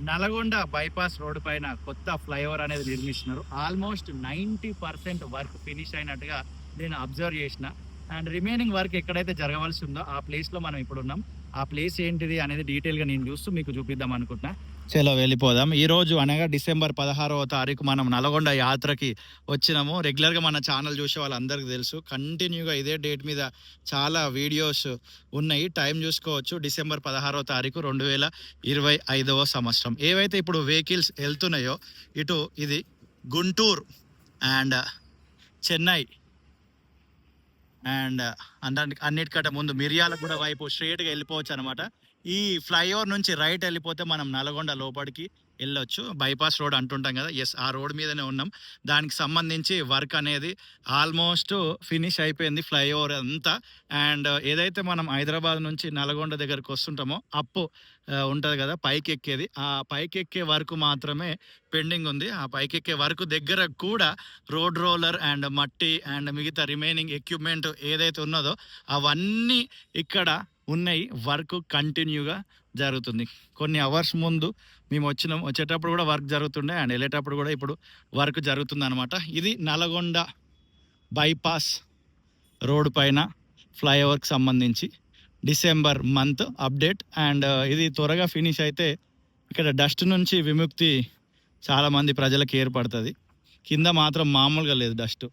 Nalgonda bypass road పైన కొత్త flyover అనేది నిర్మిస్తున్నారు. ఆల్మోస్ట్ 90% వర్క్ ఫినిష్ అయినట్టుగా నేను అబ్జర్వ్ చేసిన. అండ్ రిమైనింగ్ వర్క్ ఎక్కడైతే జరగవలసి ఉందో ఆ ప్లేస్లో మనం ఇప్పుడు ఉన్నాం. ఆ ప్లేస్ ఏంటిది అనేది డీటెయిల్గా నేను చూస్తూ మీకు చూపిద్దాం అనుకుంటున్నా. చలో వెళ్ళిపోదాం. ఈరోజు అనగా డిసెంబర్ 16వ తారీఖు మనం నల్గొండ యాత్రకి వచ్చినాము. రెగ్యులర్గా మన ఛానల్ చూసే వాళ్ళందరికీ తెలుసు, కంటిన్యూగా ఇదే డేట్ మీద చాలా వీడియోస్ ఉన్నాయి. టైం చూసుకోవచ్చు. డిసెంబర్ 16వ తారీఖు 2025వ సంవత్సరం. ఏవైతే ఇప్పుడు వెహికల్స్ వెళ్తున్నాయో ఇటు ఇది గుంటూరు అండ్ చెన్నై అండ్ అన్నిటికంటే ముందు మిర్యాలగూడ వైపు స్ట్రేట్గా వెళ్ళిపోవచ్చు అనమాట. ఈ ఫ్లైఓవర్ నుంచి రైట్ వెళ్ళిపోతే మనం నల్గొండ లోపలికి వెళ్ళొచ్చు. బైపాస్ రోడ్ అంటుంటాం కదా, ఎస్ ఆ రోడ్ మీదనే ఉన్నాం. దానికి సంబంధించి వర్క్ అనేది ఆల్మోస్ట్ ఫినిష్ అయిపోయింది ఫ్లైఓవర్ అంతా. అండ్ ఏదైతే మనం హైదరాబాద్ నుంచి నల్గొండ దగ్గరకు వస్తుంటామో అప్పు ఉంటుంది కదా పైకి ఎక్కేది, ఆ పైకి ఎక్కే వరకు మాత్రమే పెండింగ్ ఉంది. ఆ పైకి ఎక్కే వరకు దగ్గర కూడా రోడ్ రోలర్ అండ్ మట్టి అండ్ మిగతా రిమైనింగ్ ఎక్విప్మెంట్ ఏదైతే ఉన్నదో అవన్నీ ఇక్కడ ఉన్నాయి. వర్క్ కంటిన్యూగా జరుగుతుంది. కొన్ని అవర్స్ ముందు మేము వచ్చేటప్పుడు కూడా వర్క్ జరుగుతుండే అండ్ వెళ్ళేటప్పుడు కూడా ఇప్పుడు వర్క్ జరుగుతుంది అనమాట. ఇది నల్గొండ బైపాస్ రోడ్ పైన ఫ్లైఓవర్కి సంబంధించి డిసెంబర్ మంత్ అప్డేట్. అండ్ ఇది త్వరగా ఫినిష్ అయితే ఇక్కడ డస్ట్ నుంచి విముక్తి చాలామంది ప్రజలకు ఏర్పడుతుంది. కింద మాత్రం మామూలుగా లేదు డస్ట్.